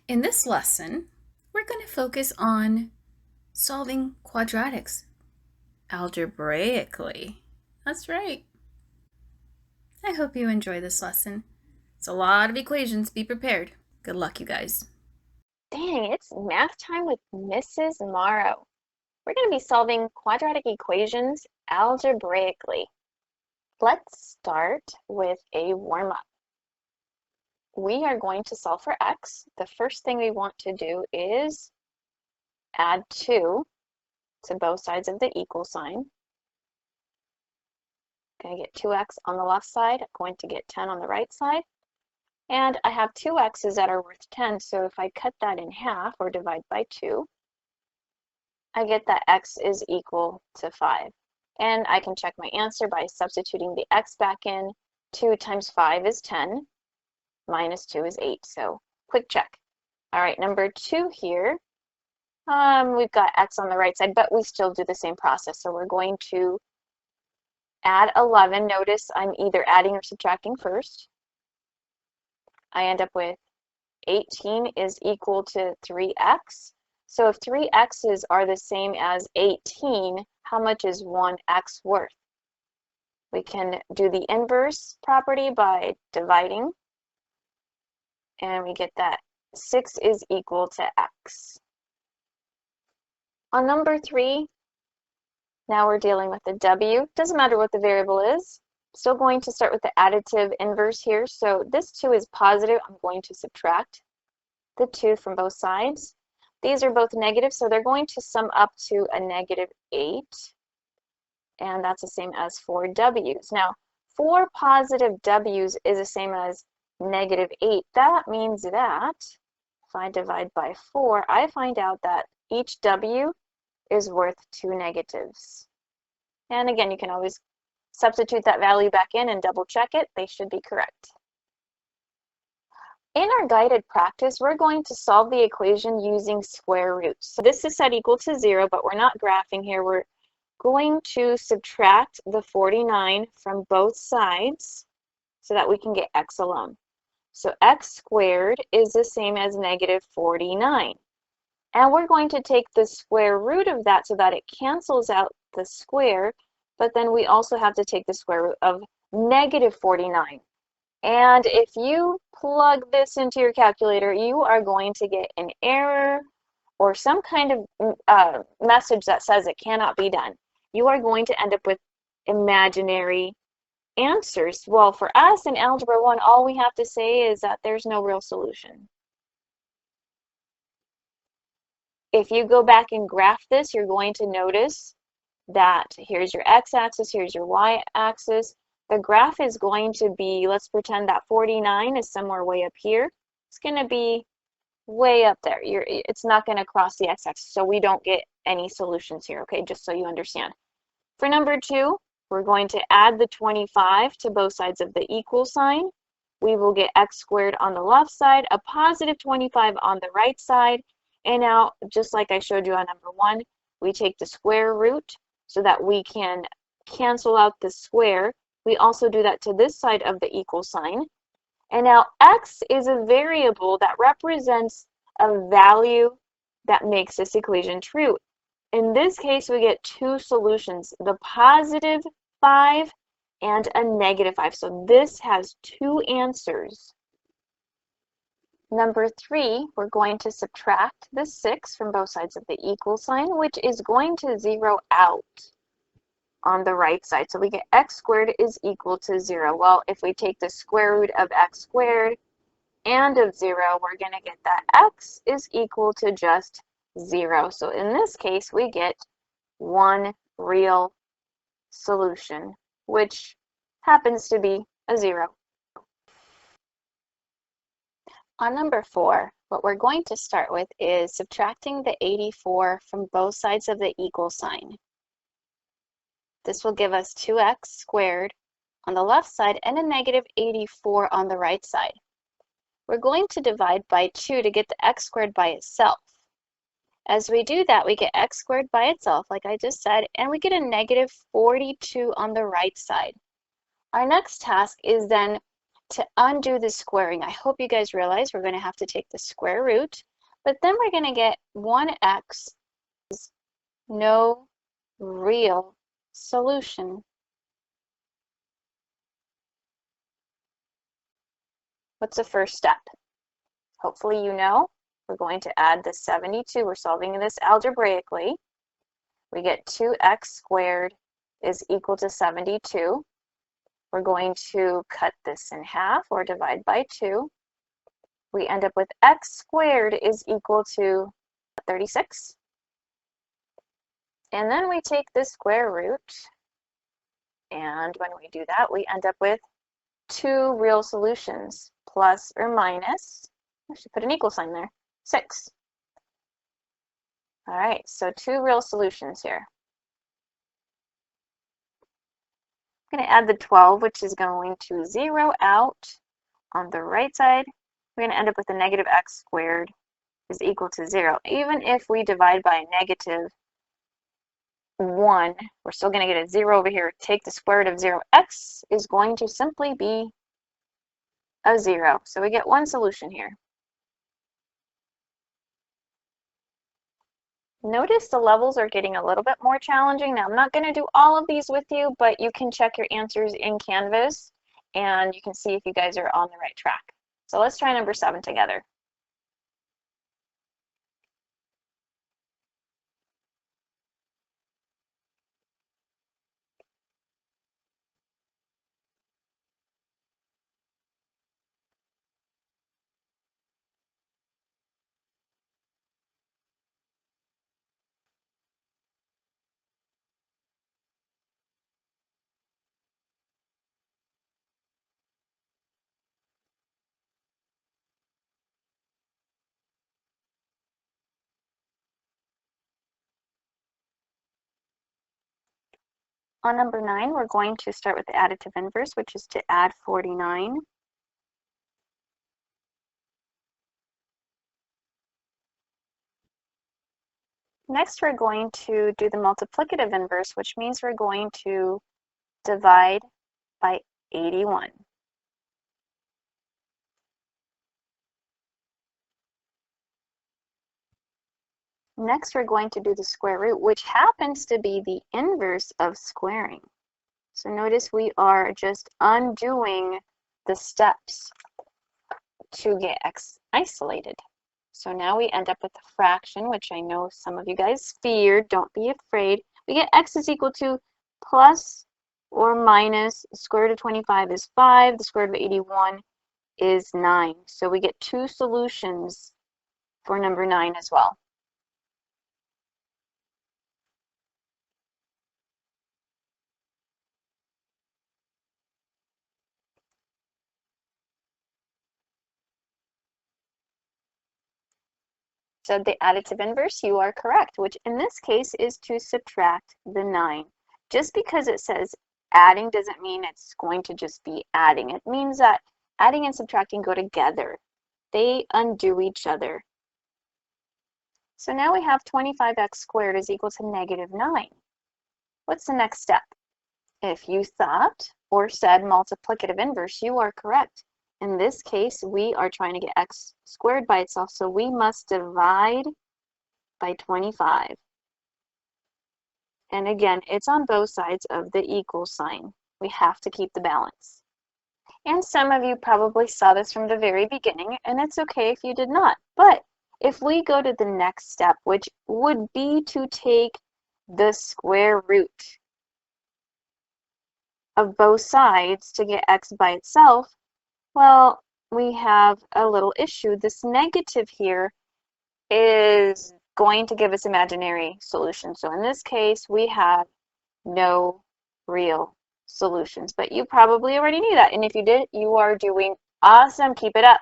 In this lesson, we're going to focus on solving quadratics algebraically. That's right. I hope you enjoy this lesson. It's a lot of equations. Be prepared. Good luck, you guys. Dang, it's math time with Mrs. Morrow. We're going to be solving quadratic equations algebraically. Let's start with a warm-up. We are going to solve for x. The first thing we want to do is add 2 to both sides of the equal sign. Going to get 2x on the left side, going to get 10 on the right side. And I have 2 x's that are worth 10, so if I cut that in half or divide by 2, I get that x is equal to 5. And I can check my answer by substituting the x back in. 2 times 5 is 10, minus 2 is 8. So quick check. All right, number 2 here, we've got x on the right side, but we still do the same process. So we're going to add 11. Notice I'm either adding or subtracting first. I end up with 18 is equal to 3x. So if 3x's are the same as 18, how much is 1x worth? We can do the inverse property by dividing, and we get that 6 is equal to x. On number 3, now we're dealing with the w. Doesn't matter what the variable is. Still going to start with the additive inverse here. So this 2 is positive. I'm going to subtract the 2 from both sides. These are both negative, so they're going to sum up to a negative 8. And that's the same as 4 w's. Now, 4 positive w's is the same as negative 8. That means that if I divide by 4, I find out that each w is worth 2 negatives. And again, you can always substitute that value back in and double check it. They should be correct. In our guided practice, we're going to solve the equation using square roots. So this is set equal to 0, but we're not graphing here. We're going to subtract the 49 from both sides so that we can get x alone. So x squared is the same as negative 49. And we're going to take the square root of that so that it cancels out the square, but then we also have to take the square root of negative 49. And if you plug this into your calculator, you are going to get an error or some kind of message that says it cannot be done. You are going to end up with imaginary answers. Well, for us in Algebra 1, all we have to say is that there's no real solution. If you go back and graph this, you're going to notice that here's your x-axis, here's your y-axis. The graph is going to be, let's pretend that 49 is somewhere way up here. It's going to be way up there. It's not going to cross the x-axis, so we don't get any solutions here, okay, just so you understand. For number 2, we're going to add the 25 to both sides of the equal sign. We will get x squared on the left side, a positive 25 on the right side. And now, just like I showed you on number 1, we take the square root so that we can cancel out the square. We also do that to this side of the equal sign. And now x is a variable that represents a value that makes this equation true. In this case, we get 2 solutions, the positive 5 and a negative 5. So this has 2 answers. Number 3, we're going to subtract the 6 from both sides of the equal sign, which is going to zero out on the right side. So we get x squared is equal to 0. Well, if we take the square root of x squared and of 0, we're going to get that x is equal to just 0. So in this case, we get one real solution, which happens to be a 0. On number 4, what we're going to start with is subtracting the 84 from both sides of the equal sign. This will give us 2x squared on the left side and a negative 84 on the right side. We're going to divide by 2 to get the x squared by itself. As we do that, we get x squared by itself, like I just said, and we get a negative 42 on the right side. Our next task is then To undo the squaring, I hope you guys realize we're going to have to take the square root, but then we're going to get 1x is no real solution. What's the first step? Hopefully you know. We're going to add the 72. We're solving this algebraically. We get 2x squared is equal to 72. We're going to cut this in half or divide by 2. We end up with x squared is equal to 36. And then we take the square root, and when we do that, we end up with 2 real solutions, plus or minus, I should put an equal sign there, 6. All right, so 2 real solutions here. I'm going to add the 12, which is going to 0 out on the right side. We're going to end up with a negative x squared is equal to 0. Even if we divide by a negative 1, we're still going to get a 0 over here. Take the square root of 0. X is going to simply be a 0. So we get one solution here. Notice the levels are getting a little bit more challenging. Now, I'm not going to do all of these with you, but you can check your answers in Canvas, and you can see if you guys are on the right track. So let's try number 7 together. On number 9, we're going to start with the additive inverse, which is to add 49. Next, we're going to do the multiplicative inverse, which means we're going to divide by 81. Next, we're going to do the square root, which happens to be the inverse of squaring. So notice we are just undoing the steps to get x isolated. So now we end up with a fraction, which I know some of you guys feared. Don't be afraid. We get x is equal to plus or minus the square root of 25 is 5. The square root of 81 is 9. So we get 2 solutions for number 9 as well. So the additive inverse, you are correct, which in this case is to subtract the 9. Just because it says adding doesn't mean it's going to just be adding. It means that adding and subtracting go together. They undo each other. So now we have 25x squared is equal to negative 9. What's the next step? If you thought or said multiplicative inverse, you are correct. In this case, we are trying to get x squared by itself, so we must divide by 25. And again, it's on both sides of the equal sign. We have to keep the balance. And some of you probably saw this from the very beginning, and it's okay if you did not. But if we go to the next step, which would be to take the square root of both sides to get x by itself, well, we have a little issue. This negative here is going to give us imaginary solutions. So in this case, we have no real solutions. But you probably already knew that. And if you did, you are doing awesome. Keep it up.